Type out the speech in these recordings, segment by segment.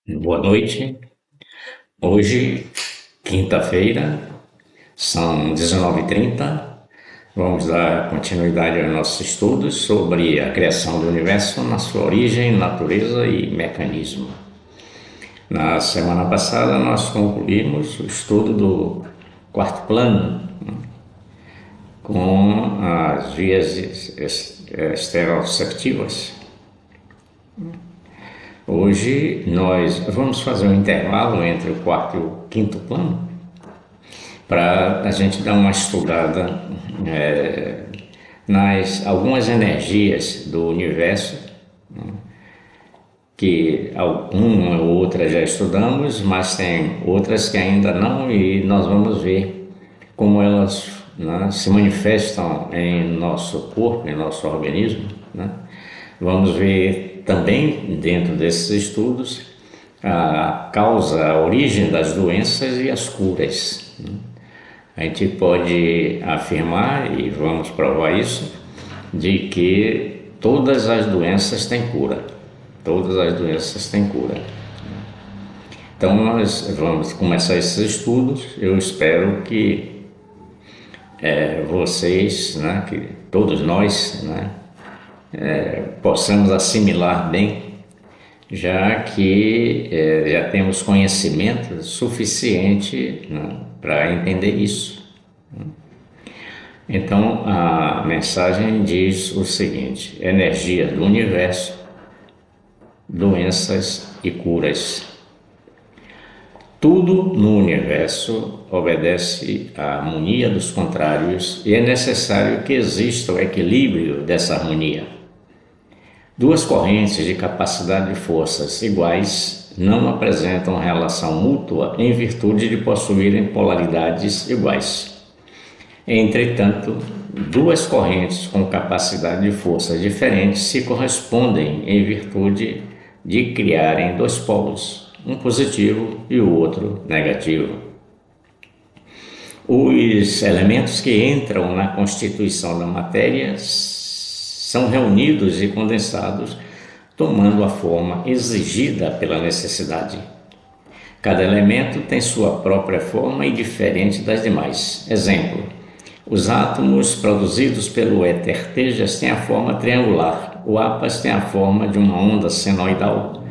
Boa noite. Hoje, quinta-feira, são 19h30. Vamos dar continuidade aos nossos estudos sobre a criação do universo na sua origem, natureza e mecanismo. Na semana passada, nós concluímos o estudo do quarto plano, com as vias estereoceptivas. Hoje nós vamos fazer um intervalo entre o quarto e o quinto plano para a gente dar uma estudada nas algumas energias do universo, que uma ou outra já estudamos, mas tem outras que ainda não, e nós vamos ver como elas, né, se manifestam em nosso corpo, em nosso organismo, né? Vamos ver também, dentro desses estudos, a causa, a origem das doenças e as curas. A gente pode afirmar, e vamos provar isso, de que todas as doenças têm cura. Todas as doenças têm cura. Então nós vamos começar esses estudos. Eu espero que vocês, né, que todos nós, né, possamos assimilar bem, já que já temos conhecimento suficiente, né, para entender isso. Então a mensagem diz o seguinte: energia do universo, doenças e curas. Tudo no universo obedece à harmonia dos contrários e é necessário que exista o equilíbrio dessa harmonia. Duas correntes de capacidade de forças iguais não apresentam relação mútua em virtude de possuírem polaridades iguais. Entretanto, duas correntes com capacidade de forças diferentes se correspondem em virtude de criarem dois polos, um positivo e o outro negativo. Os elementos que entram na constituição da matéria são reunidos e condensados, tomando a forma exigida pela necessidade. Cada elemento tem sua própria forma e diferente das demais. Exemplo: os átomos produzidos pelo éter Tejas têm a forma triangular, o APAS tem a forma de uma onda senoidal,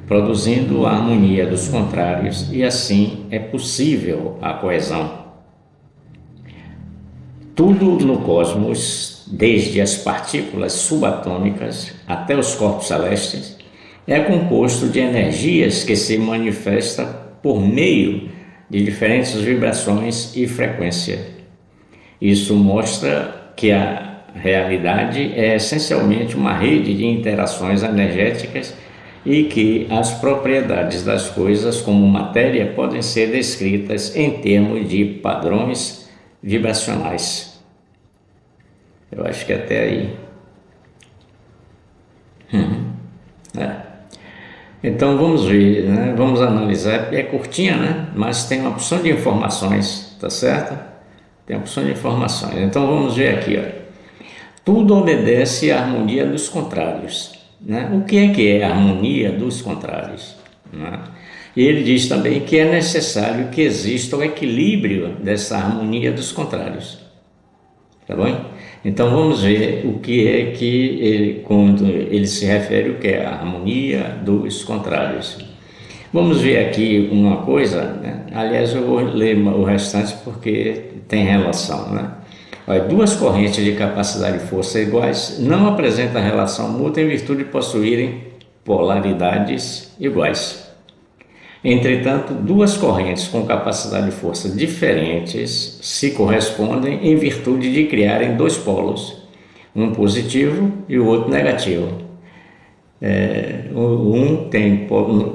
produzindo a harmonia dos contrários, e assim é possível a coesão. Tudo no cosmos, desde as partículas subatômicas até os corpos celestes, é composto de energias que se manifestam por meio de diferentes vibrações e frequência. Isso mostra que a realidade é essencialmente uma rede de interações energéticas e que as propriedades das coisas como matéria podem ser descritas em termos de padrões vibracionais. Eu acho que até aí. Então vamos ver, né? Vamos analisar. É curtinha, né? Mas tem uma opção de informações, tá certo? Tem uma opção de informações. Então vamos ver aqui, ó. Tudo obedece à harmonia dos contrários, né? O que é a harmonia dos contrários, né? E ele diz também que é necessário que exista o equilíbrio dessa harmonia dos contrários. Tá bom? Então vamos ver o que é que ele, quando ele se refere, o que é a harmonia dos contrários. Vamos ver aqui uma coisa, né? Aliás, eu vou ler o restante porque tem relação, né? Olha, duas correntes de capacidade e força iguais não apresentam relação mútua em virtude de possuírem polaridades iguais. Entretanto, duas correntes com capacidade de força diferentes se correspondem em virtude de criarem dois polos, um positivo e o outro negativo. Um tem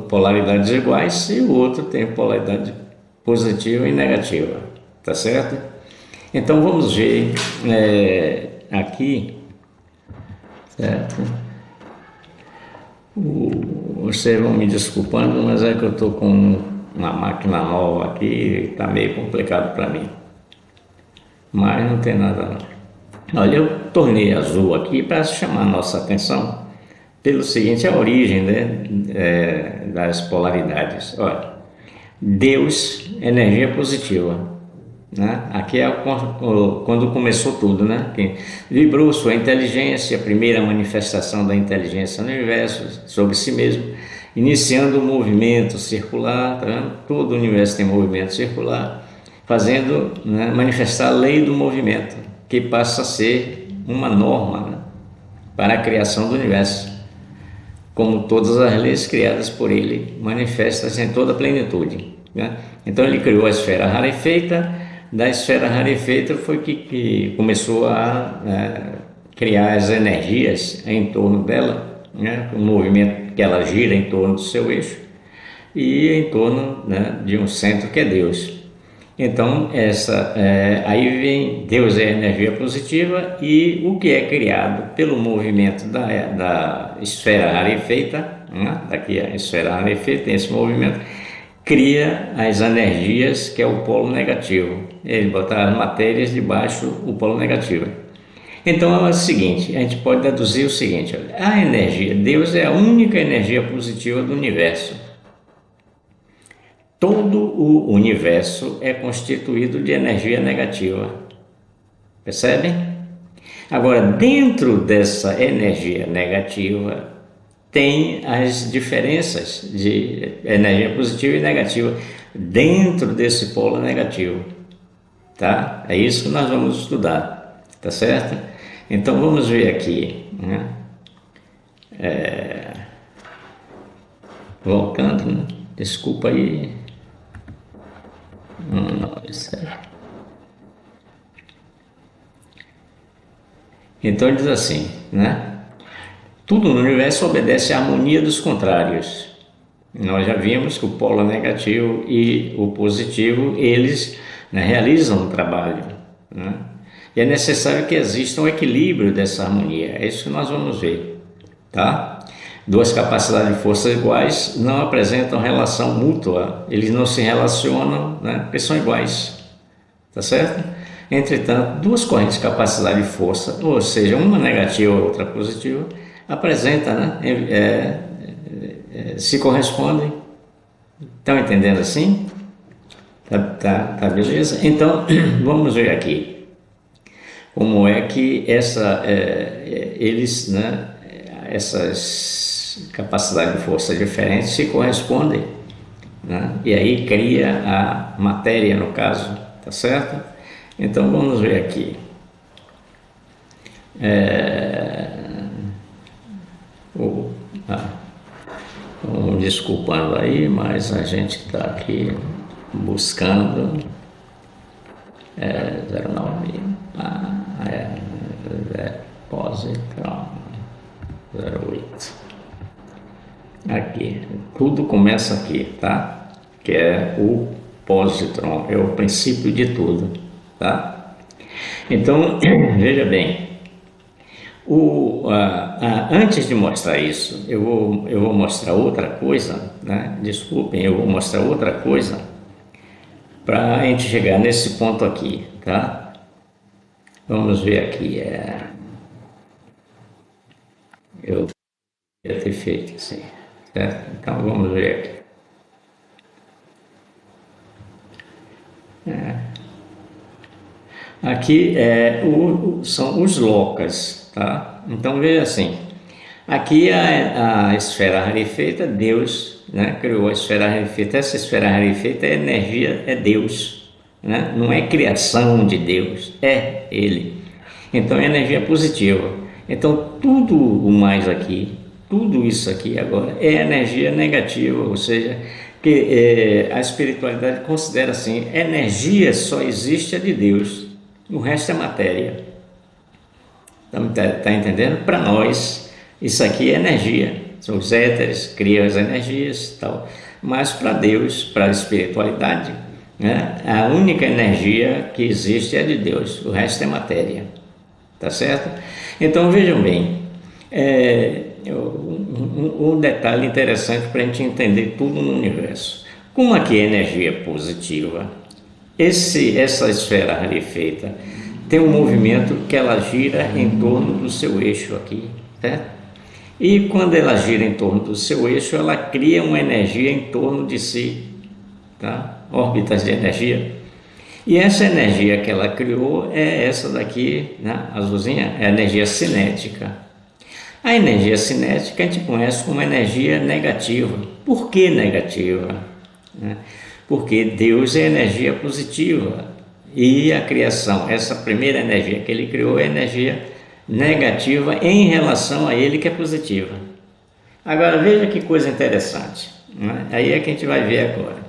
polaridades iguais e o outro tem polaridade positiva e negativa, tá certo? Então vamos ver aqui, certo? Vocês vão me desculpando, mas é que eu estou com uma máquina nova aqui, está meio complicado para mim. Mas não tem nada não. Olha, eu tornei azul aqui para chamar a nossa atenção pelo seguinte, a origem, né, das polaridades. Olha, Deus, energia positiva, né? Aqui é quando começou tudo, né? Que vibrou sua inteligência, a primeira manifestação da inteligência no universo, sobre si mesmo, iniciando o movimento circular, tá vendo? Todo o universo tem movimento circular, fazendo, né, manifestar a lei do movimento, que passa a ser uma norma, né, para a criação do universo, como todas as leis criadas por ele, manifestas em toda a plenitude, né? Então ele criou a esfera rarefeita. Da esfera rarefeita foi que começou a criar as energias em torno dela, né? O movimento que ela gira em torno do seu eixo e em torno, né, de um centro que é Deus. Então, aí vem Deus é a energia positiva, e o que é criado pelo movimento da esfera rarefeita, né? Daqui a esfera rarefeita tem esse movimento, cria as energias, que é o polo negativo. Ele bota as matérias debaixo o polo negativo. Então é o seguinte, a gente pode deduzir o seguinte: olha, a energia, Deus é a única energia positiva do universo. Todo o universo é constituído de energia negativa. Percebem? Agora, dentro dessa energia negativa, tem as diferenças de energia positiva e negativa dentro desse polo negativo, tá? É isso que nós vamos estudar, tá certo? Então vamos ver aqui, né? Voltando, né? Desculpa aí. Não, isso é... Então diz assim, né? Tudo no universo obedece à harmonia dos contrários. Nós já vimos que o polo negativo e o positivo, eles, né, realizam o trabalho, né? E é necessário que exista um equilíbrio dessa harmonia. É isso que nós vamos ver, tá? Duas capacidades de força iguais não apresentam relação mútua. Eles não se relacionam, né, porque são iguais, tá certo? Entretanto, duas correntes de capacidade de força, ou seja, uma negativa e outra positiva, apresenta, né, se correspondem. Estão entendendo assim? Tá beleza? Então, vamos ver aqui como é que eles, né, essas capacidades de força diferentes se correspondem, né? E aí cria a matéria, no caso, tá certo? Então, vamos ver aqui. Desculpando aí, mas a gente está aqui buscando 09 positron 08. Aqui, tudo começa aqui, tá? Que é o positron, é o princípio de tudo, tá? Então, veja bem. Antes de mostrar isso, eu vou mostrar outra coisa, né? Desculpem, eu vou mostrar outra coisa para a gente chegar nesse ponto aqui, tá? Vamos ver aqui. Eu ia ter feito assim, certo? Então vamos ver aqui. Aqui são os locas, tá? Então veja assim, aqui a esfera rarefeita, Deus, né, criou a esfera rarefeita. Essa esfera rarefeita é energia, é Deus, né? Não é criação de Deus, é Ele. Então é energia positiva. Então tudo o mais aqui, tudo isso aqui agora é energia negativa, ou seja, que a espiritualidade considera assim: energia só existe a de Deus. O resto é matéria. Tá entendendo? Para nós, isso aqui é energia. São os éteres, criam as energias e tal. Mas para Deus, para a espiritualidade, né, a única energia que existe é a de Deus. O resto é matéria. Tá certo? Então vejam bem. Um detalhe interessante para a gente entender tudo no universo. Como aqui é energia positiva, essa esfera rarefeita tem um movimento que ela gira em torno do seu eixo aqui, certo? E quando ela gira em torno do seu eixo, ela cria uma energia em torno de si, tá? Órbitas de energia. E essa energia que ela criou é essa daqui, né? Azulzinha, é a energia cinética. A energia cinética a gente conhece como energia negativa. Por que negativa? Né? Porque Deus é energia positiva e a criação, essa primeira energia que ele criou é energia negativa em relação a ele que é positiva. Agora veja que coisa interessante, né? Aí é que a gente vai ver agora.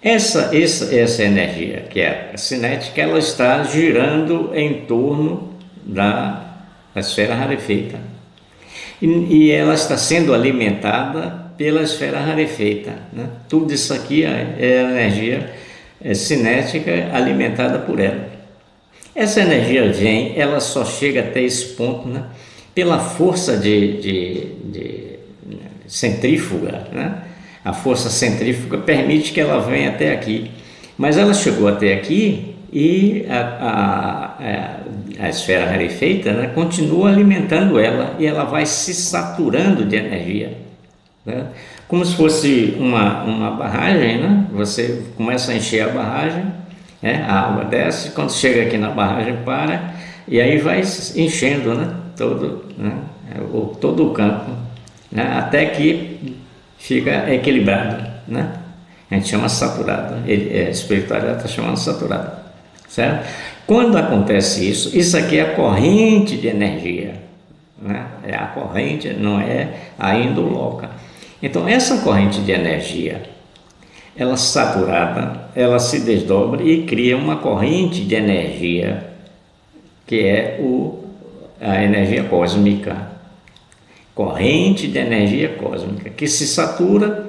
Essa energia que é a cinética, ela está girando em torno da esfera rarefeita. E ela está sendo alimentada pela esfera rarefeita, né? Tudo isso aqui é energia cinética alimentada por ela. Essa energia vem, ela só chega até esse ponto, né? Pela força de centrífuga, né? A força centrífuga permite que ela venha até aqui, mas ela chegou até aqui e a esfera rarefeita, né, continua alimentando ela e ela vai se saturando de energia, né? Como se fosse uma barragem, né? Você começa a encher a barragem, né? A água desce, quando chega aqui na barragem para e aí vai enchendo, né? Todo o campo, né? Até que fica equilibrado, né? A gente chama saturado, a espiritualidade está chamando saturado, certo? Quando acontece isso aqui é a corrente de energia, né? É a corrente, não é a induloca. Então essa corrente de energia, ela saturada, ela se desdobra e cria uma corrente de energia que é a energia cósmica. Corrente de energia cósmica, que se satura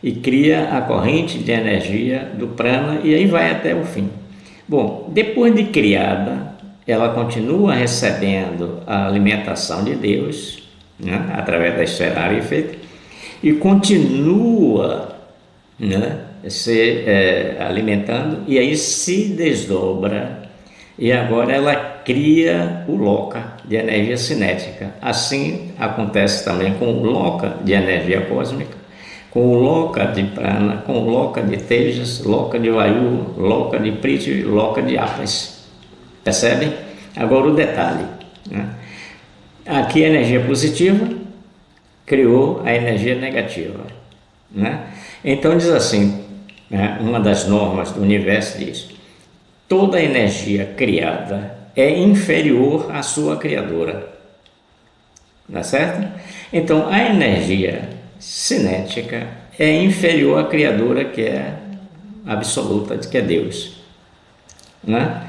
e cria a corrente de energia do prana e aí vai até o fim. Bom, depois de criada, ela continua recebendo a alimentação de Deus, né, através da esfera rarefeita, e continua, né, se alimentando e aí se desdobra e agora ela cria o loka de energia cinética. Assim acontece também com o loka de energia cósmica, com o loka de prana, com o loka de tejas, loka de vayu, loka de prithvi, loka de apas. Percebem? Agora o detalhe, né? Aqui a energia positiva criou a energia negativa, né? Então diz assim, né, uma das normas do universo diz: toda energia criada é inferior à sua criadora. Não é certo? Então, a energia cinética é inferior à criadora, que é absoluta, que é Deus. Né?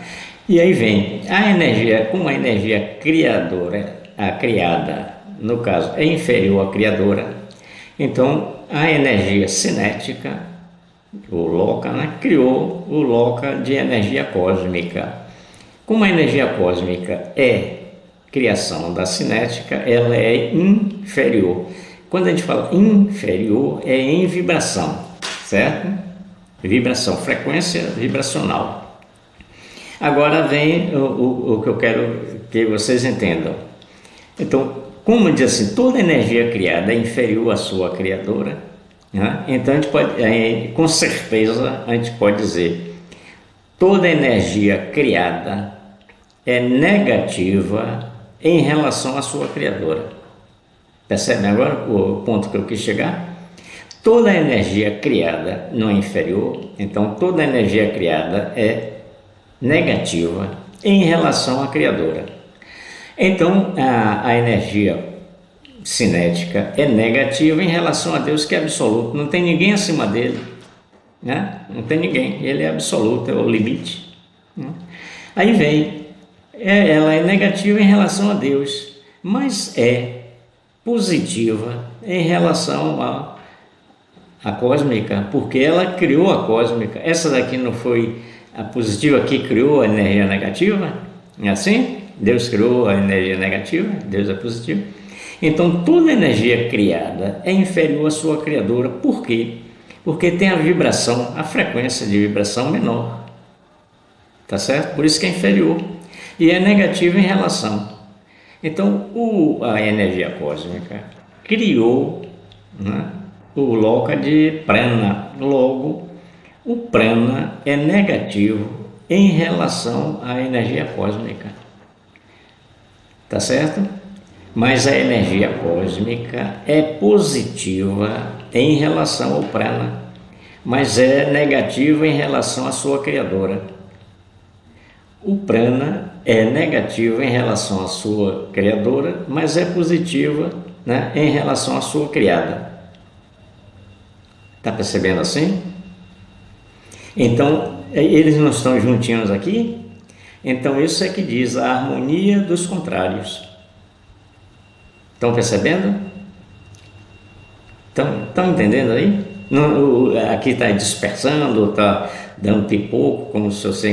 E aí vem a energia, como a energia criadora, a criada, no caso, é inferior à criadora, então a energia cinética, o loka, né, criou o loka de energia cósmica. Como a energia cósmica é criação da cinética, ela é inferior. Quando a gente fala inferior, é em vibração, certo? Vibração, frequência vibracional. Agora vem o que eu quero que vocês entendam. Então, como diz assim, toda energia criada é inferior à sua criadora, né? Então a gente pode, com certeza, a gente pode dizer: toda energia criada é negativa em relação à sua criadora. Percebe agora o ponto que eu quis chegar? Toda energia criada não é inferior, então toda energia criada é negativa em relação à criadora. Então a energia cinética é negativa em relação a Deus, que é absoluto, não tem ninguém acima dele, né? Não tem ninguém, ele é absoluto, é o limite, né? Aí vem, ela é negativa em relação a Deus, mas é positiva em relação a cósmica, porque ela criou a cósmica. Essa daqui não foi a positiva que criou a energia negativa? É assim? Deus criou a energia negativa, Deus é positivo. Então toda energia criada é inferior à sua criadora. Por quê? Porque tem a vibração, a frequência de vibração menor. Tá certo? Por isso que é inferior. E é negativa em relação. Então, a energia cósmica criou, né, o loca de prana. Logo, o prana é negativo em relação à energia cósmica. Tá certo? Mas a energia cósmica é positiva em relação ao prana, mas é negativa em relação à sua criadora. O prana é negativo em relação à sua criadora, mas é positiva, né, em relação à sua criada. Está percebendo assim? Então, eles não estão juntinhos aqui? Então, isso é que diz a harmonia dos contrários. Estão percebendo? Estão entendendo aí? Não, aqui está dispersando, está dando pipoco, como se você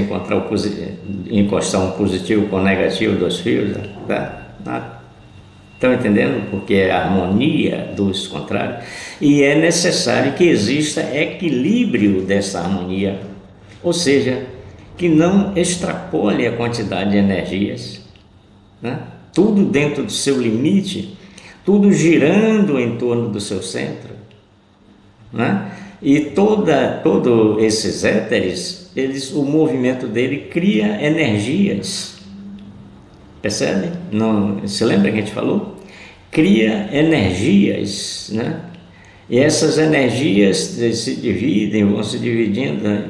encostar um positivo com negativo dos fios. Tá? Estão entendendo? Porque é a harmonia dos contrários. E é necessário que exista equilíbrio dessa harmonia. Ou seja, que não extrapole a quantidade de energias, né? Tudo dentro do seu limite, tudo girando em torno do seu centro, né? E todo esses éteres, o movimento dele cria energias. Percebe? Não, se lembra que a gente falou? Cria energias, né? E essas energias se dividem, vão se dividindo, né?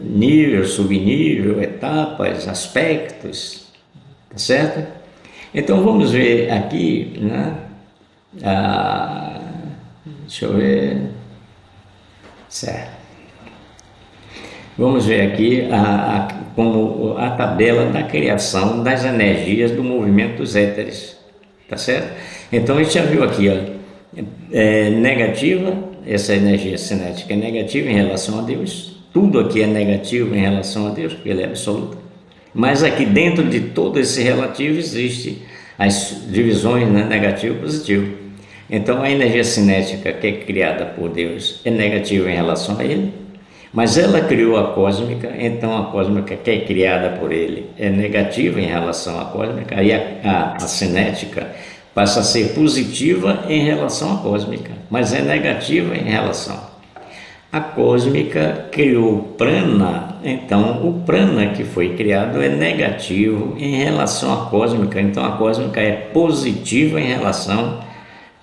Nível, subnível, etapas, aspectos, tá certo? Então vamos ver aqui, né? Deixa eu ver, certo? Vamos ver aqui como a tabela da criação das energias do movimento dos éteres, tá certo? Então a gente já viu aqui, ó, negativa, essa energia cinética é negativa em relação a Deus. Tudo aqui é negativo em relação a Deus, porque Ele é absoluto. Mas aqui dentro de todo esse relativo existe as divisões, né, negativo e positivo. Então a energia cinética que é criada por Deus é negativa em relação a Ele, mas ela criou a cósmica, então a cósmica que é criada por Ele é negativa em relação à cósmica, aí a cinética passa a ser positiva em relação à cósmica, mas é negativa em relação. A cósmica criou o prana, então o prana que foi criado é negativo em relação à cósmica, então a cósmica é positiva em relação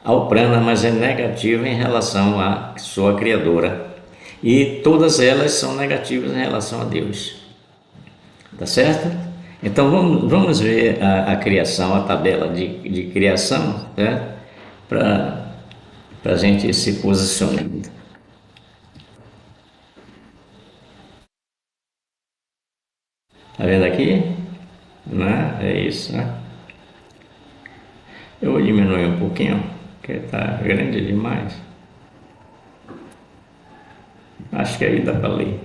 ao prana, mas é negativa em relação à sua criadora. E todas elas são negativas em relação a Deus. Tá certo? Então vamos ver a criação, a tabela de criação, né? Para a gente ir se posicionando. Tá vendo aqui? Né? É isso, né? Eu vou diminuir um pouquinho, porque está grande demais. Acho que aí dá para ler.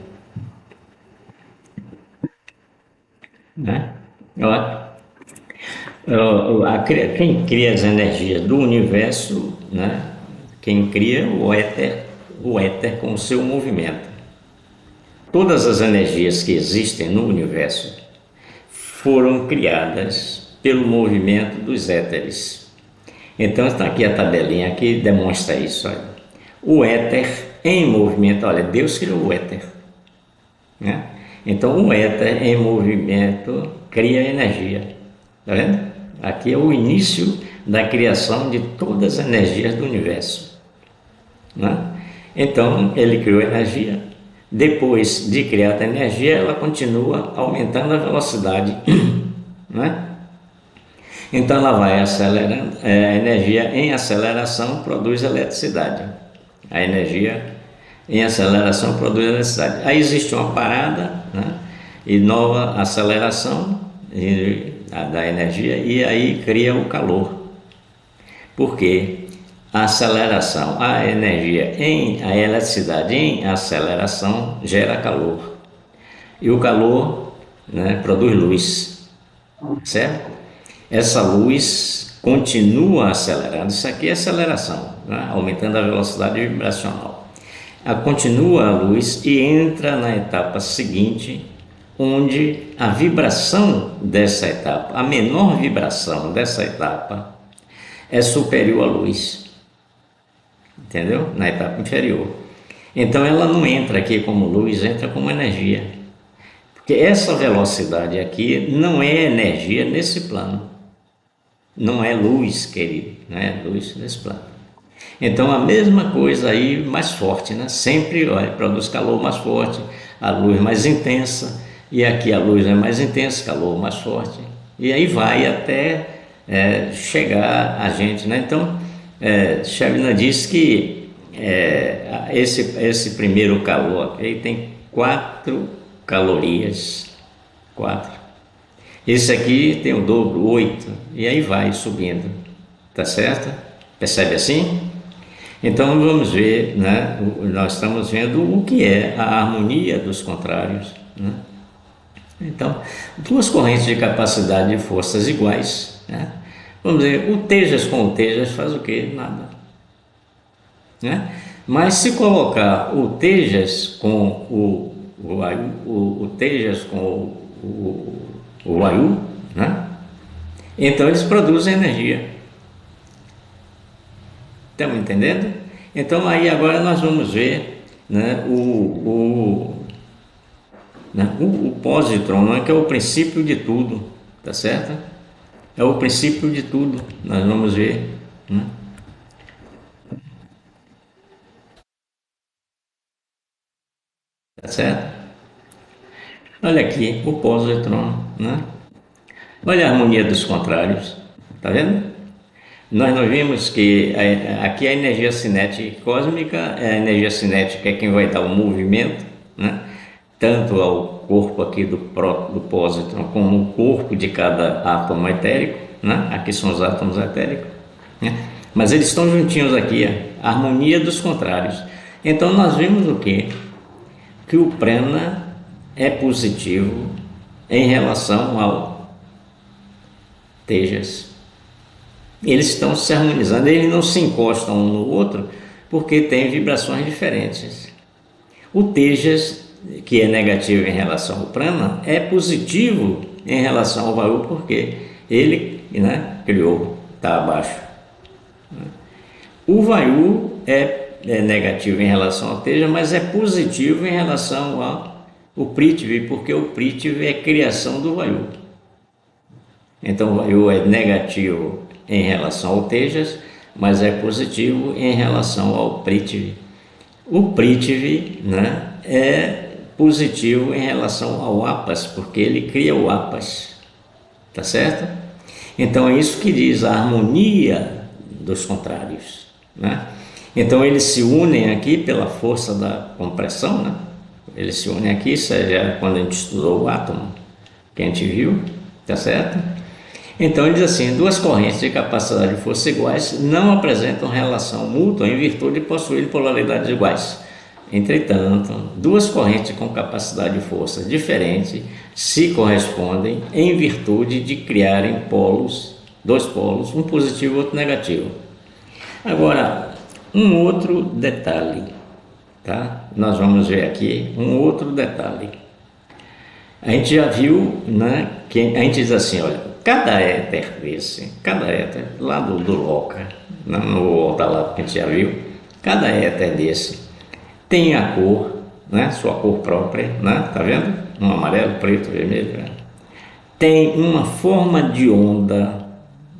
Né? Quem cria as energias do universo, né? Quem cria o éter com o seu movimento. Todas as energias que existem no universo foram criadas pelo movimento dos éteres. Então está aqui a tabelinha que demonstra isso. Olha. O éter em movimento, olha, Deus criou o éter, né? Então o éter em movimento cria energia, tá vendo? Aqui é o início da criação de todas as energias do universo, né? Então ele criou energia. Depois de criar a energia, ela continua aumentando a velocidade, né? Então ela vai acelerando, a energia em aceleração produz eletricidade. A energia em aceleração produz eletricidade. Aí existe uma parada, né? E nova aceleração da energia, e aí cria o calor. Por quê? A aceleração, a energia a eletricidade em aceleração gera calor. E o calor, né, produz luz, certo? Essa luz continua acelerando, isso aqui é aceleração, né, aumentando a velocidade vibracional. Continua a luz e entra na etapa seguinte, onde a vibração dessa etapa, a menor vibração dessa etapa, é superior à luz, entendeu? Na etapa inferior. Então ela não entra aqui como luz, entra como energia. Porque essa velocidade aqui não é energia nesse plano. Não é luz, querido, não é luz nesse plano. Então a mesma coisa aí, mais forte, né? Sempre, olha, produz calor mais forte, a luz mais intensa, e aqui a luz é mais intensa, calor mais forte, e aí vai até chegar a gente, né? Então, Shabina diz que esse primeiro calor aqui tem 4 calorias, 4. Esse aqui tem o dobro, 8, e aí vai subindo, tá certo? Percebe assim? Então vamos ver, né? Nós estamos vendo o que é a harmonia dos contrários, né? Então, 2 correntes de capacidade de forças iguais, né? Vamos dizer, o Tejas com o Tejas faz o quê? Nada, né? Mas se colocar o Tejas com o Tejas com o Vayu, né? Então eles produzem energia. Estamos entendendo? Então aí agora nós vamos ver, né, o positron, não é, que é o princípio de tudo, tá certo? É o princípio de tudo, nós vamos ver, né? Tá certo? Olha aqui, o positron, né? Olha a harmonia dos contrários, tá vendo? Nós vimos que aqui a energia cinética cósmica, a energia cinética é quem vai dar o movimento, né? Tanto ao corpo aqui do pósitron como o corpo de cada átomo etérico, né? Aqui são os átomos etéricos, né? Mas eles estão juntinhos aqui, a harmonia dos contrários. Então nós vimos o quê? Que o prana é positivo em relação ao tejas. Eles estão se harmonizando, eles não se encostam um no outro porque tem vibrações diferentes. O tejas, que é negativo em relação ao prana, é positivo em relação ao vayu porque ele, né, criou, está abaixo. O vayu é negativo em relação ao teja, mas é positivo em relação ao prithvi, porque o prithvi é criação do vayu. Então o vayu é negativo em relação ao tejas, mas é positivo em relação ao prithvi. O prithvi, né, é positivo em relação ao apas, porque ele cria o apas, tá certo? Então é isso que diz a harmonia dos contrários, né? Então eles se unem aqui pela força da compressão, né? Eles se unem aqui, isso é já quando a gente estudou o átomo, que a gente viu, tá certo? Então ele diz assim, 2 correntes de capacidade de força iguais não apresentam relação mútua em virtude de possuir polaridades iguais. Entretanto, 2 correntes com capacidade de força diferente se correspondem em virtude de criarem polos, 2 polos, um positivo e outro negativo. Agora, um outro detalhe, tá? Nós vamos ver aqui um outro detalhe. A gente já viu, né, que a gente diz assim, olha, cada éter desse, cada éter, lá do Loca, no Ordalado que a gente já viu, cada éter desse tem a cor, né, sua cor própria, né, tá vendo? Um amarelo, preto, vermelho, né? Tem uma forma de onda,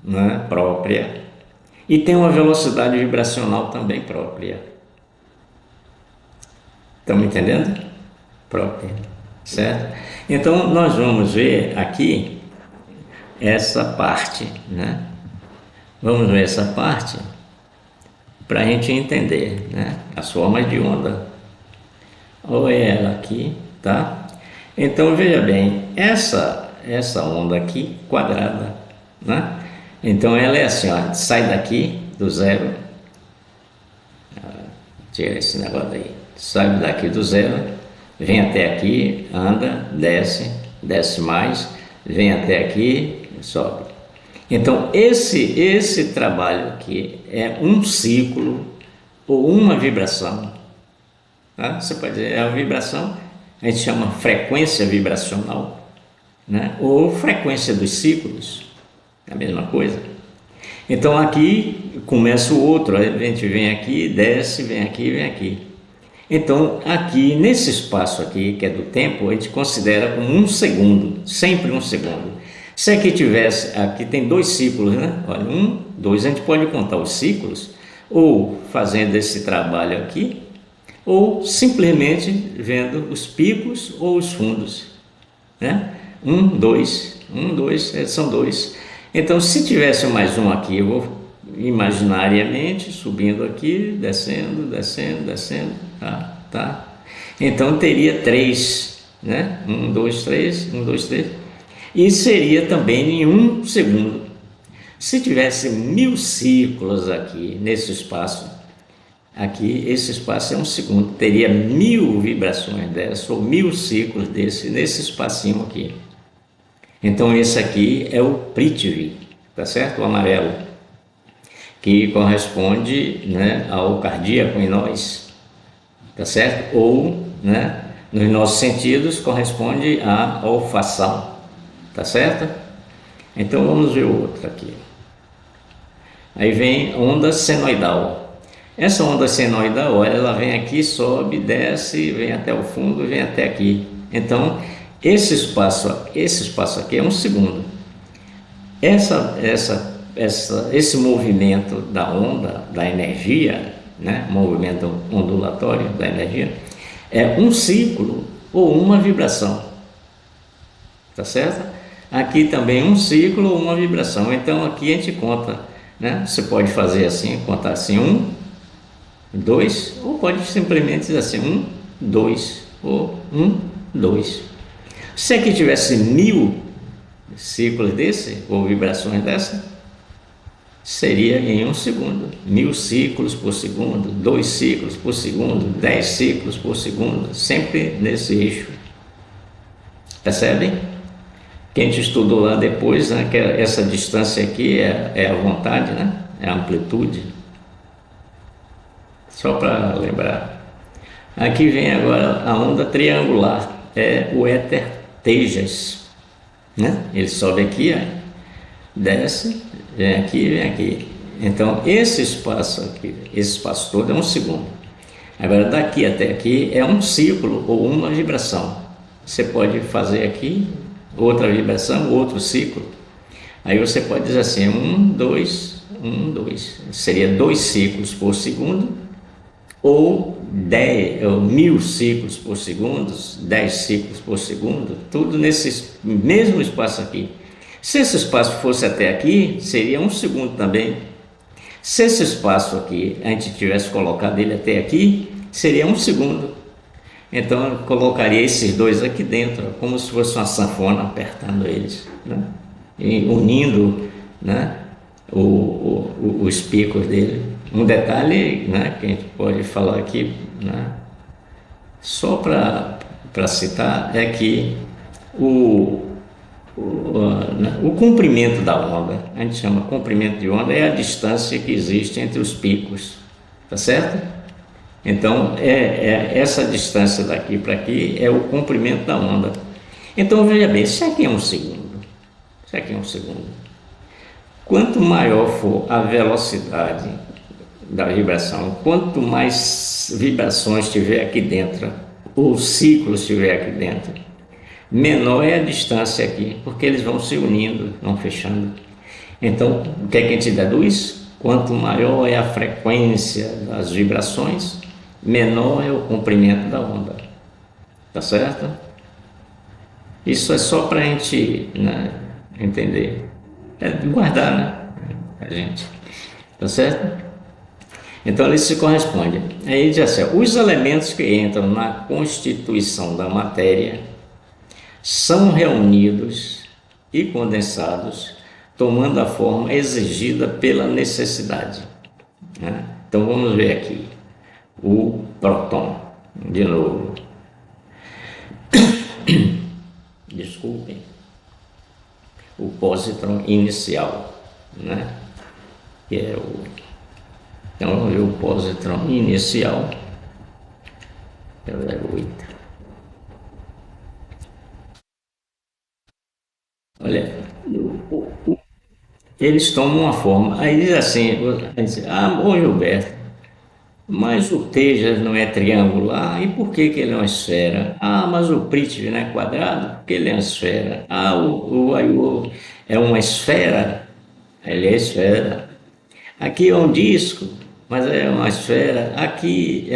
né, própria e tem uma velocidade vibracional também própria. Estão me entendendo? Própria, certo? Então nós vamos ver aqui essa parte, né? Vamos ver essa parte para a gente entender, né, as formas de onda. Olha ela aqui, tá? Então veja bem, essa onda aqui quadrada, né? Então ela é assim, ó, sai daqui do zero, tira esse negócio aí, sai daqui do zero, vem até aqui, anda, desce mais, vem até aqui, sobe. Então esse trabalho aqui é um ciclo ou uma vibração, tá? Você pode dizer, é uma vibração, a gente chama frequência vibracional, né? Ou frequência dos ciclos, é a mesma coisa. Então aqui começa o outro, a gente vem aqui, desce, vem aqui, vem aqui. Então aqui, nesse espaço aqui, que é do tempo, a gente considera como um segundo, sempre um segundo. Se aqui tivesse, aqui tem 2 ciclos, né? Olha, 1, 2, a gente pode contar os ciclos, ou fazendo esse trabalho aqui, ou simplesmente vendo os picos ou os fundos, né? 1, 2, 1, 2, são 2. Então, se tivesse mais um aqui, eu vou imaginariamente subindo aqui, descendo, descendo, descendo, tá? Então teria 3, né? 1, 2, 3, 1, 2, 3, e seria também em 1 segundo. Se tivesse 1000 ciclos aqui nesse espaço, aqui esse espaço é 1 segundo, teria 1000 vibrações dessa, ou 1000 ciclos nesse espacinho aqui. Então esse aqui é o Prithvi, tá certo? O amarelo, que corresponde, né, ao cardíaco em nós, tá certo? Ou, né, nos nossos sentidos corresponde à olfação, tá certo? Então vamos ver o outro aqui. Aí vem onda senoidal. Essa onda senoidal, ela vem aqui, sobe, desce, vem até o fundo, vem até aqui. Então esse espaço aqui é 1 segundo. Esse movimento da onda, da energia, né? Movimento ondulatório da energia, é 1 ciclo ou 1 vibração, tá certo? Aqui também 1 ciclo ou 1 vibração. Então aqui a gente conta, né? Você pode fazer assim, contar assim, 1, 2, ou pode simplesmente dizer assim, 1, 2, ou 1, 2. Se aqui tivesse 1000 ciclos desse, ou vibrações dessa, seria em 1 segundo. 1000 ciclos por segundo, 2 ciclos por segundo, 10 ciclos por segundo, sempre nesse eixo. Percebem? Quem te estudou lá depois, né, que essa distância aqui é a vontade, né? É a amplitude. Só para lembrar. Aqui vem agora a onda triangular, é o éter Tejas, né? Ele sobe aqui, ó, desce, vem aqui, vem aqui. Então esse espaço aqui, esse espaço todo é 1 segundo. Agora daqui até aqui é 1 ciclo ou 1 vibração. Você pode fazer aqui outra vibração, outro ciclo. Aí você pode dizer assim, 1, 2, 1, 2. Seria 2 ciclos por segundo, ou 1000 ciclos por segundo, 10 ciclos por segundo, tudo nesse mesmo espaço aqui. Se esse espaço fosse até aqui, seria 1 segundo também. Se esse espaço aqui, a gente tivesse colocado ele até aqui, seria 1 segundo. Então eu colocaria esses dois aqui dentro, como se fosse uma sanfona apertando eles, né? E unindo, né, os picos dele. Um detalhe, né, que a gente pode falar aqui, né, só para citar, é que o comprimento da onda, a gente chama comprimento de onda, é a distância que existe entre os picos, tá certo? Então essa distância daqui para aqui é o comprimento da onda. Então veja bem, isso aqui é 1 segundo, isso aqui é 1 segundo. Quanto maior for a velocidade da vibração, quanto mais vibrações tiver aqui dentro, ou ciclos tiver aqui dentro, menor é a distância aqui, porque eles vão se unindo, vão fechando. Então, o que é que a gente deduz? Quanto maior é a frequência das vibrações, menor é o comprimento da onda. Tá certo? Isso é só para a gente, né, entender, guardar, né, a gente. Tá certo? Então ele se corresponde. Aí diz assim, os elementos que entram na constituição da matéria são reunidos e condensados, tomando a forma exigida pela necessidade, né? Então vamos ver aqui o próton, de novo. Desculpem. O pósitron inicial, né? Que é então vamos ver o pósitron inicial, é o 08. Olha, eles tomam uma forma. Aí diz assim, aí diz, ô Gilberto, mas o Tejas não é triangular, e por que que ele é uma esfera? Ah, mas o Prithvi não é quadrado, porque ele é uma esfera. Ah, o Vayu é uma esfera, ele é esfera. Aqui é um disco, mas é uma esfera. Aqui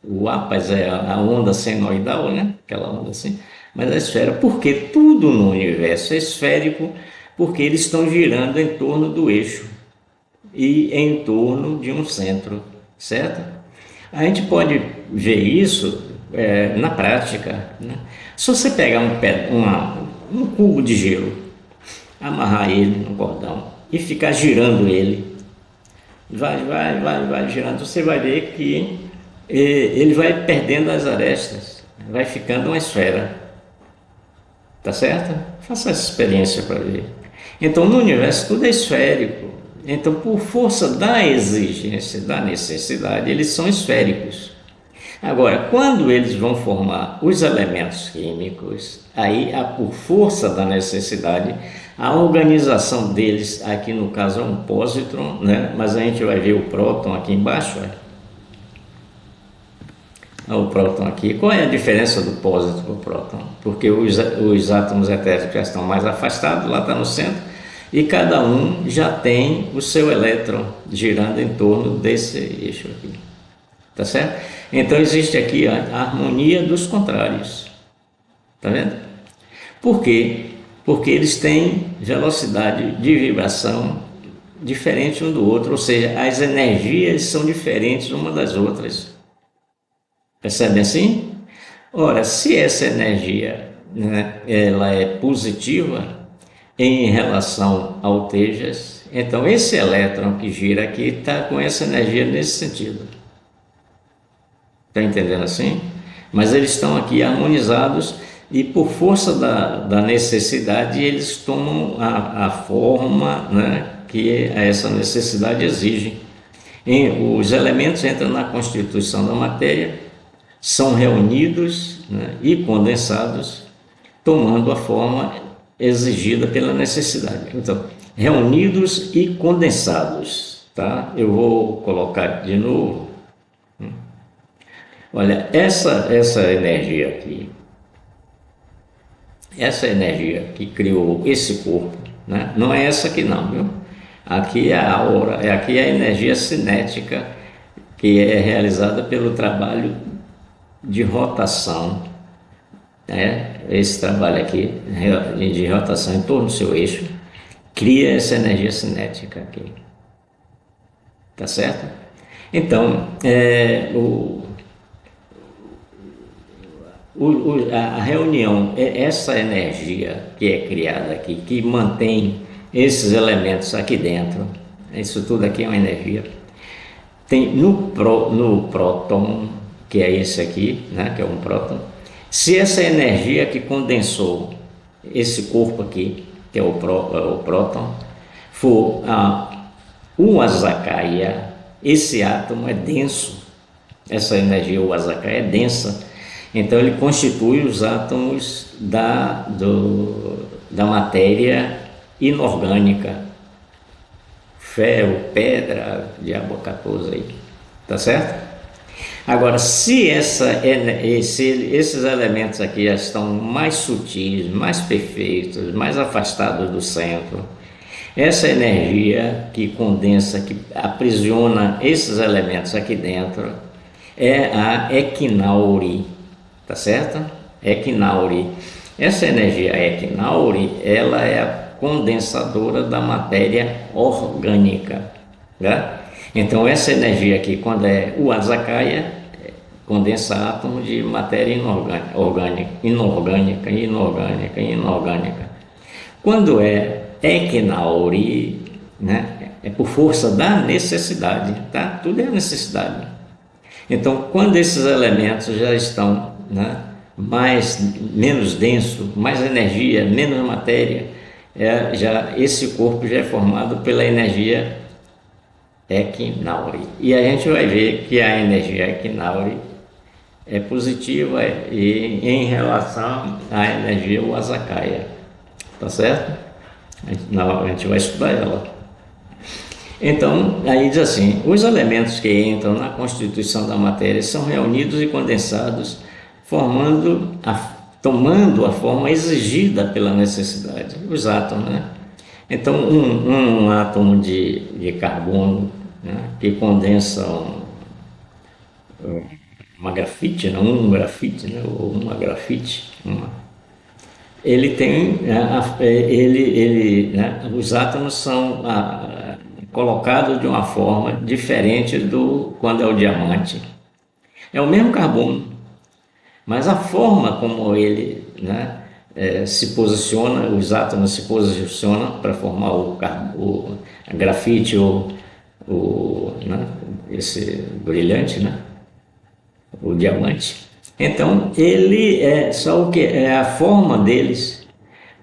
o ápas é a onda senoidal, né? Aquela onda assim. Mas a esfera, porque tudo no universo é esférico, porque eles estão girando em torno do eixo e em torno de um centro, certo? A gente pode ver isso na prática, né? Se você pegar um cubo de gelo, amarrar ele no cordão e ficar girando ele, vai girando, você vai ver que ele vai perdendo as arestas, vai ficando uma esfera, tá certo? Faça essa experiência para ver. Então, no universo tudo é esférico. Então, por força da exigência, da necessidade, eles são esféricos. Agora, quando eles vão formar os elementos químicos, aí, por força da necessidade, a organização deles, aqui no caso é um pósitron, né? Mas a gente vai ver o próton aqui embaixo. O próton aqui. Qual é a diferença do pósitron para o próton? Porque os átomos etéricos já estão mais afastados, lá está no centro, e cada um já tem o seu elétron girando em torno desse eixo aqui. Tá certo? Então existe aqui a harmonia dos contrários. Tá vendo? Por quê? Porque eles têm velocidade de vibração diferente um do outro, ou seja, as energias são diferentes uma das outras. Percebe assim? Ora, se essa energia, né, ela é positiva em relação ao Tejas, então esse elétron que gira aqui está com essa energia nesse sentido. Está entendendo assim? Mas eles estão aqui harmonizados e por força da necessidade eles tomam a forma, né, que essa necessidade exige. Os elementos entram na constituição da matéria, são reunidos, né, e condensados, tomando a forma exigida pela necessidade. Então, reunidos e condensados, tá? Eu vou colocar de novo. Olha, essa energia que criou esse corpo, né? Não é essa aqui não, viu? Aqui é a aura, aqui é a energia cinética que é realizada pelo trabalho de rotação, né? Esse trabalho aqui de rotação em torno do seu eixo cria essa energia cinética aqui, tá certo? Então, a reunião, essa energia que é criada aqui, que mantém esses elementos aqui dentro, isso tudo aqui é uma energia, tem no próton, que é esse aqui, né, que é um próton, se essa energia que condensou esse corpo aqui, que é o próton, for o Azakaia, esse átomo é denso, essa energia, o Azakaia, é densa, então ele constitui os átomos da matéria inorgânica, ferro, pedra, diabo 14 aí, tá certo? Agora, se esses elementos aqui já estão mais sutis, mais perfeitos, mais afastados do centro, essa energia que condensa, que aprisiona esses elementos aqui dentro, é a Equinauri, tá certo? Equinauri. Essa energia Equinauri, ela é a condensadora da matéria orgânica, né? Então essa energia aqui, quando é o Azakaia, condensa átomos de matéria inorgânica. Quando é Equinauri, né, é por força da necessidade, tá? Tudo é necessidade. Então, quando esses elementos já estão, né, menos denso, mais energia, menos matéria, esse corpo já é formado pela energia Equinauri. E a gente vai ver que a energia Equinauri é positiva em relação à energia Azakaia. tá certo? A gente vai estudar ela. Então, aí diz assim: os elementos que entram na constituição da matéria são reunidos e condensados, tomando a forma exigida pela necessidade, os átomos, né? Então, um átomo de carbono, né, que condensa uma grafite, não, um grafite, né, ou uma grafite, ele tem, né, os átomos são colocados de uma forma diferente do quando é o diamante. É o mesmo carbono, mas a forma como ele, né, se posiciona, os átomos se posicionam para formar a grafite ou né, esse brilhante, né, o diamante. Então, ele é só o que é a forma deles.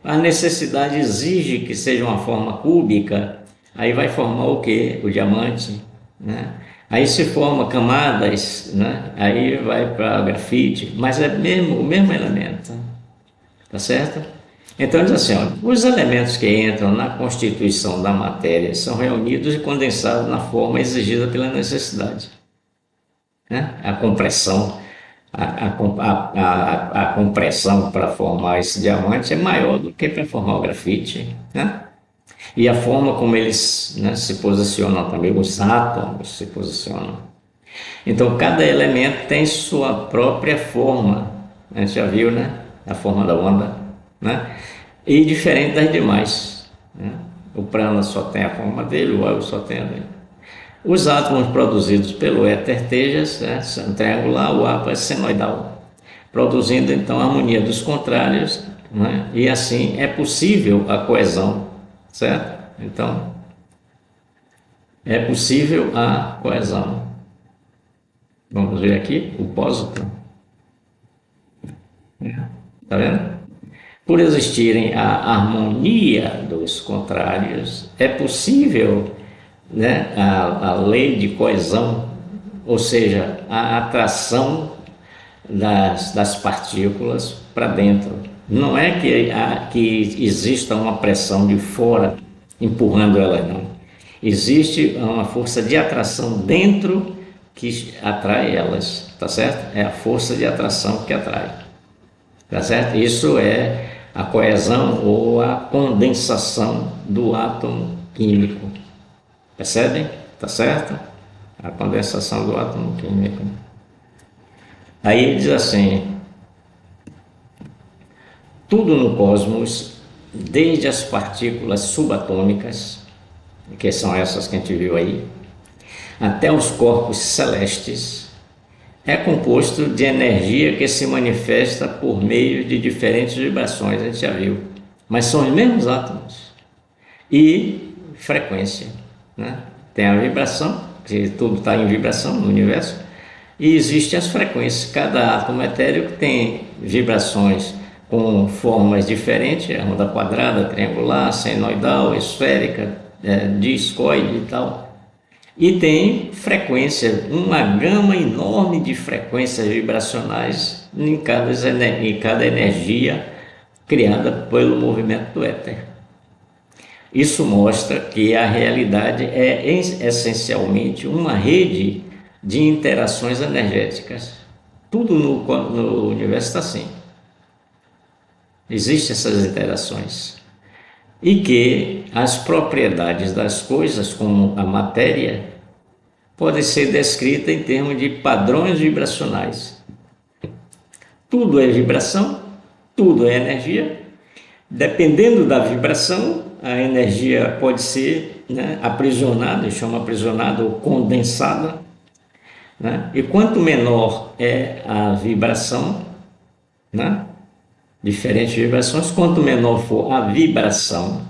A necessidade exige que seja uma forma cúbica, aí vai formar o que? O diamante, né? Aí se forma camadas, né? Aí vai para grafite, mas é o mesmo elemento, tá certo? Então diz assim, ó, os elementos que entram na constituição da matéria são reunidos e condensados na forma exigida pela necessidade, né? A compressão, a compressão para formar esse diamante é maior do que para formar o grafite, né? E a forma como eles, né, se posicionam também, os átomos se posicionam. Então, cada elemento tem sua própria forma, a gente já viu, né? A forma da onda, né? E diferente das demais, né? O prana só tem a forma dele, o óleo só tem a dele. Os átomos produzidos pelo éter tejas, né, são triangular, o átomo é senoidal, produzindo então a harmonia dos contrários, né, e assim é possível a coesão, certo? Então, é possível a coesão. Vamos ver aqui o pósito. Está vendo? Por existirem a harmonia dos contrários, é possível, né, a lei de coesão, ou seja, a atração das partículas para dentro. Não é que exista uma pressão de fora empurrando elas, não. Existe uma força de atração dentro que atrai elas, tá certo? É a força de atração que atrai, tá certo? Isso é a coesão ou a condensação do átomo químico. Percebem? Tá certo? A condensação do átomo químico. Aí ele diz assim: tudo no cosmos, desde as partículas subatômicas, que são essas que a gente viu aí, até os corpos celestes, é composto de energia que se manifesta por meio de diferentes vibrações, a gente já viu, mas são os mesmos átomos e frequência, né? Tem a vibração, que tudo está em vibração no universo, e existem as frequências. Cada átomo etérico tem vibrações com formas diferentes, a onda quadrada, triangular, senoidal, esférica, discoide e tal. E tem frequência, uma gama enorme de frequências vibracionais em cada energia criada pelo movimento do éter. Isso mostra que a realidade é essencialmente uma rede de interações energéticas. Tudo no universo está assim. Existem essas interações. E que as propriedades das coisas, como a matéria, podem ser descritas em termos de padrões vibracionais. Tudo é vibração, tudo é energia. Dependendo da vibração, a energia pode ser, né, aprisionada, chama aprisionada ou condensada, né? E quanto menor é a vibração, né, diferentes vibrações, quanto menor for a vibração,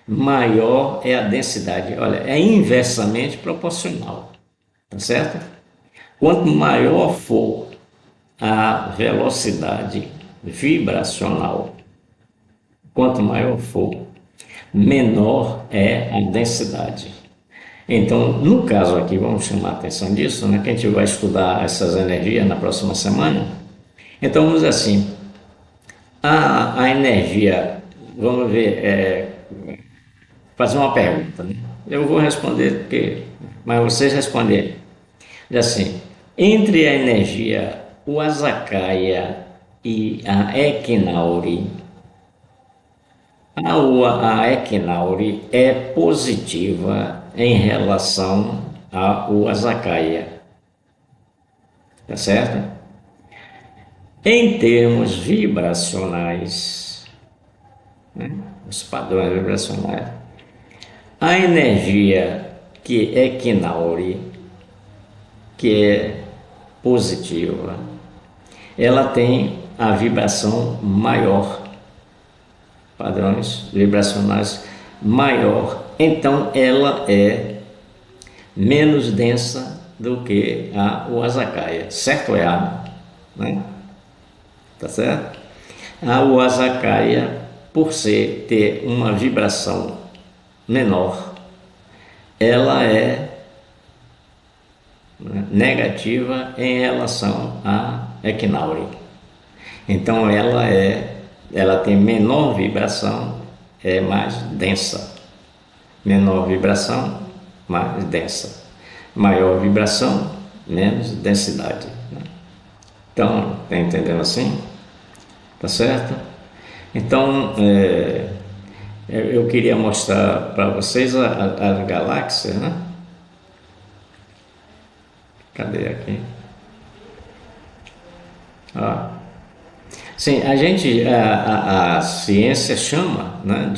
maior é a densidade. Olha, é inversamente proporcional, tá certo? Quanto maior for a velocidade vibracional, quanto maior for, menor é a densidade. Então, no caso aqui, vamos chamar a atenção disso, né, que a gente vai estudar essas energias na próxima semana. Então, vamos dizer assim, a energia vamos ver, fazer uma pergunta, né? Eu vou responder, mas vocês responderem. Diz assim, entre a energia Uasakaya e a Equinauri, a Equinauri é positiva em relação à Uasakaya, tá certo? Em termos vibracionais, os padrões vibracionais, a energia que é Equinauri, que é positiva, ela tem a vibração maior, padrões vibracionais maior, então ela é menos densa do que o Asakaya, certo ou errado? Né? Tá certo? O Asakaya, por ter uma vibração menor, ela é negativa em relação à Equinauri. Então ela tem menor vibração, é mais densa. Menor vibração, mais densa. Maior vibração, menos densidade. Então, tá entendendo assim? Tá certo? Então, eu queria mostrar para vocês as galáxias, né? Cadê aqui? Ó. Sim, a ciência chama, né,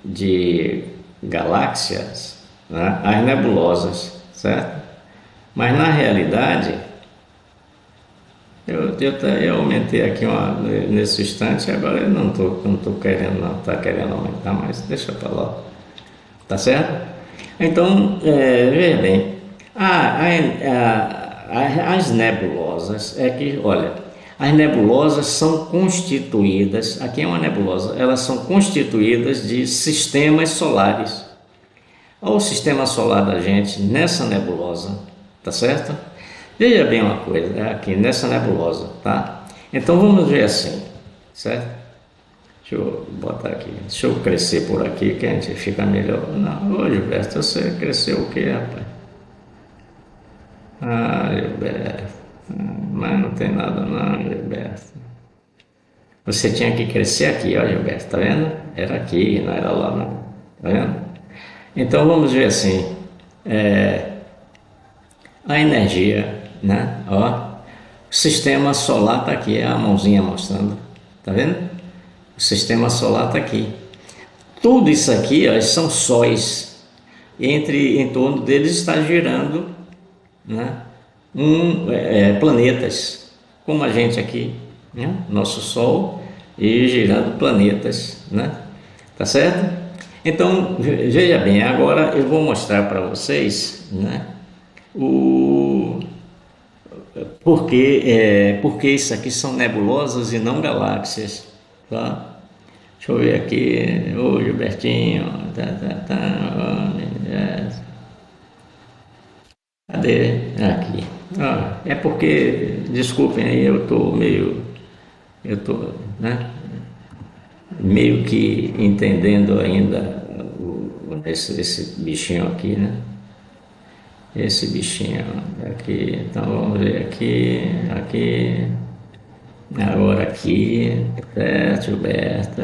de galáxias, né, as nebulosas, certo? Mas na realidade, eu aumentei aqui nesse instante, agora eu não tô querendo, não tá querendo aumentar, mas deixa para lá, tá certo? Então, veja bem, as nebulosas é que, olha, as nebulosas são constituídas, aqui é uma nebulosa, elas são constituídas de sistemas solares. Olha o sistema solar da gente nessa nebulosa, tá certo? Veja bem uma coisa, aqui nessa nebulosa, tá? Então vamos ver assim, certo? Deixa eu botar aqui, deixa eu crescer por aqui que a gente fica melhor. Não, ô Gilberto, você cresceu o quê, rapaz? Gilberto, mas não tem nada não, Gilberto. Você tinha que crescer aqui, ó, Gilberto, tá vendo? Era aqui, não era lá não, tá vendo? Então vamos ver assim, a energia, né? Ó, o sistema solar tá aqui, é a mãozinha mostrando, tá vendo? O sistema solar tá aqui. Tudo isso aqui, ó, são sóis. Em torno deles está girando, né? Planetas, como a gente aqui, né? Nosso Sol, e girando planetas, né? Tá certo? Então, veja bem, agora eu vou mostrar para vocês, né? Porque isso aqui são nebulosas e não galáxias, tá? Deixa eu ver aqui, ô Gilbertinho, cadê? Aqui. É porque, desculpem aí, eu tô, né, meio que entendendo ainda esse bichinho aqui, né? Esse bichinho aqui, então vamos ver aqui, agora aqui, certo, Gilberto,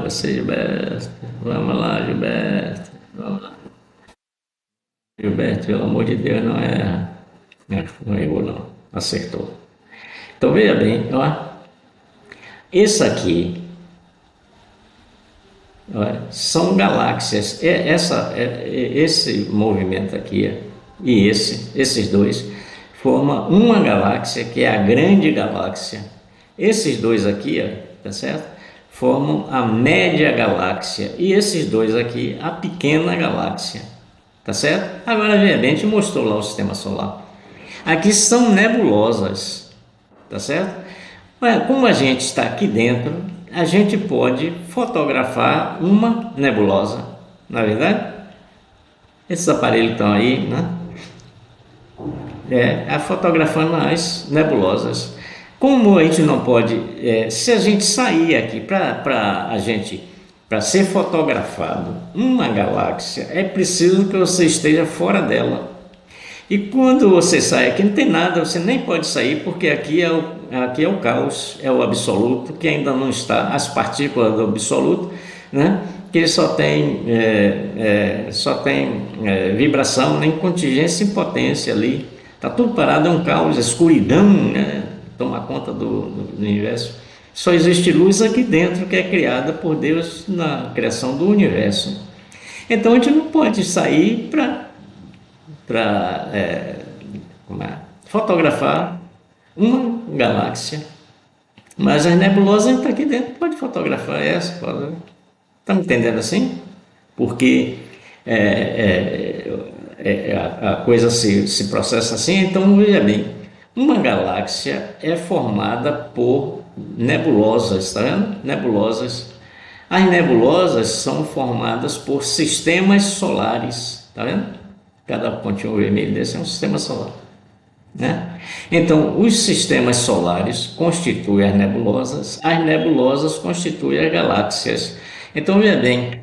você, Gilberto, vamos lá, Gilberto, vamos lá. Gilberto, pelo amor de Deus, não é, não errou não, acertou. Então veja bem, ó, isso aqui, ó, são galáxias, esse movimento aqui e esses dois formam uma galáxia que é a grande galáxia. Esses dois aqui, ó, tá certo? Formam a média galáxia e esses dois aqui a pequena galáxia. Tá certo? Agora, veja bem, a gente mostrou lá o sistema solar. Aqui são nebulosas, tá certo? Mas como a gente está aqui dentro, a gente pode fotografar uma nebulosa, não é verdade? Esses aparelhos estão aí, né? Fotografando as nebulosas. Como a gente não pode, se a gente sair aqui para ser fotografado uma galáxia, é preciso que você esteja fora dela. E quando você sai aqui, não tem nada, você nem pode sair, porque aqui é o caos, é o absoluto, que ainda não está, as partículas do absoluto, né? Que só tem vibração, nem contingência e potência ali. Está tudo parado, é um caos, escuridão, né? Toma conta do universo. Só existe luz aqui dentro, que é criada por Deus na criação do universo. Então a gente não pode sair para fotografar uma galáxia, mas as nebulosas estão aqui dentro, pode fotografar essa, pode. Está me entendendo assim? Porque a coisa se processa assim. Então veja bem, uma galáxia é formada por nebulosas, está vendo? Nebulosas. As nebulosas são formadas por sistemas solares, está vendo? Cada pontinho vermelho desse é um sistema solar, né? Então, os sistemas solares constituem as nebulosas constituem as galáxias. Então, veja bem,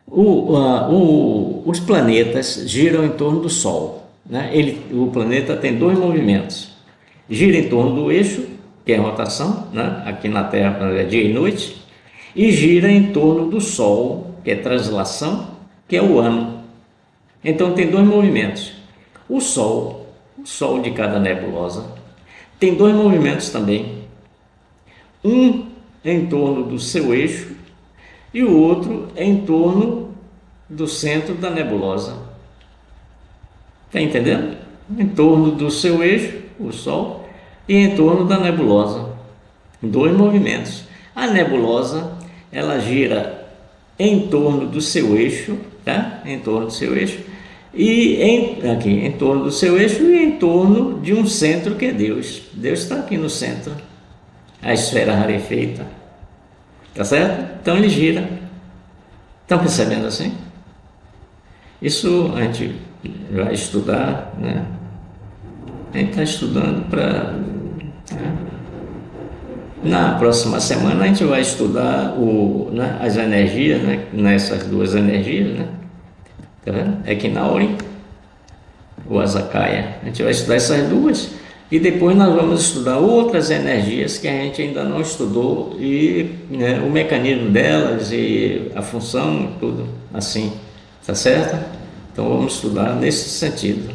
os planetas giram em torno do Sol, né? O planeta tem dois movimentos: gira em torno do eixo, que é a rotação, né? Aqui na Terra é dia e noite, e gira em torno do Sol, que é translação, que é o ano. Então tem dois movimentos. O Sol de cada nebulosa, tem dois movimentos também. Um em torno do seu eixo e o outro em torno do centro da nebulosa. Está entendendo? Em torno do seu eixo, o Sol, e em torno da nebulosa. Dois movimentos. A nebulosa, ela gira em torno do seu eixo, tá? Em torno do seu eixo. E aqui, em torno do seu eixo e em torno de um centro que é Deus. Deus está aqui no centro, a esfera rarefeita, tá certo? Então ele gira. Estão percebendo assim? Isso a gente vai estudar, né? A gente está estudando para... Na próxima semana a gente vai estudar as energias, né? Nessas duas energias, né? Tá vendo? Equinaurin, o Asakaya. A gente vai estudar essas duas e depois nós vamos estudar outras energias que a gente ainda não estudou e, né, o mecanismo delas e a função, tudo assim, tá certo? Então vamos estudar nesse sentido,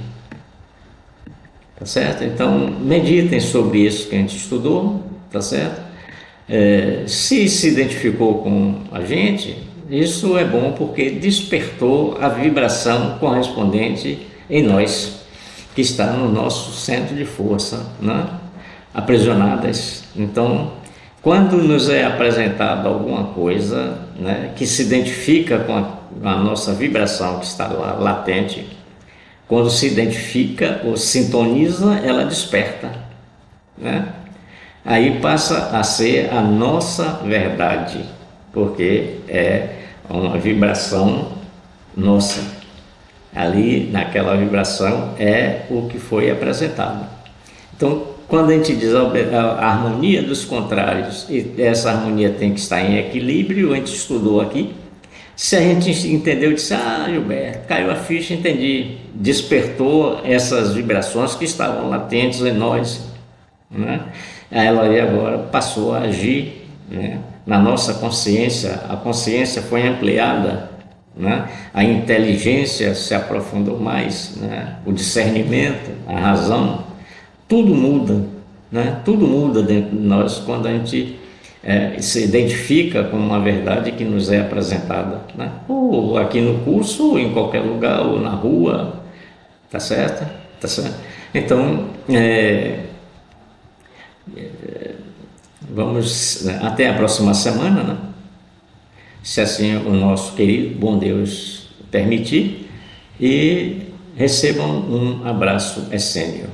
tá certo? Então meditem sobre isso que a gente estudou, tá certo? Se identificou com a gente, isso é bom porque despertou a vibração correspondente em nós, que está no nosso centro de força, né? Aprisionadas. Então, quando nos é apresentado alguma coisa, né, que se identifica com a nossa vibração que está lá latente, quando se identifica ou sintoniza, ela desperta, né? Aí passa a ser a nossa verdade, porque é uma vibração nossa. Ali, naquela vibração, é o que foi apresentado. Então, quando a gente diz a harmonia dos contrários, e essa harmonia tem que estar em equilíbrio, a gente estudou aqui. Se a gente entendeu, disse: Gilberto, caiu a ficha, entendi. Despertou essas vibrações que estavam latentes em nós, né? Ela agora passou a agir, né, na nossa consciência. A consciência foi ampliada, né? A inteligência se aprofundou mais, né? O discernimento, a razão, tudo muda, né? Tudo muda dentro de nós quando a gente se identifica com uma verdade que nos é apresentada, né? Ou aqui no curso, ou em qualquer lugar, ou na rua, tá certo? Tá certo? Então, vamos, né, até a próxima semana, né? Se assim o nosso querido bom Deus permitir, e recebam um abraço essênio.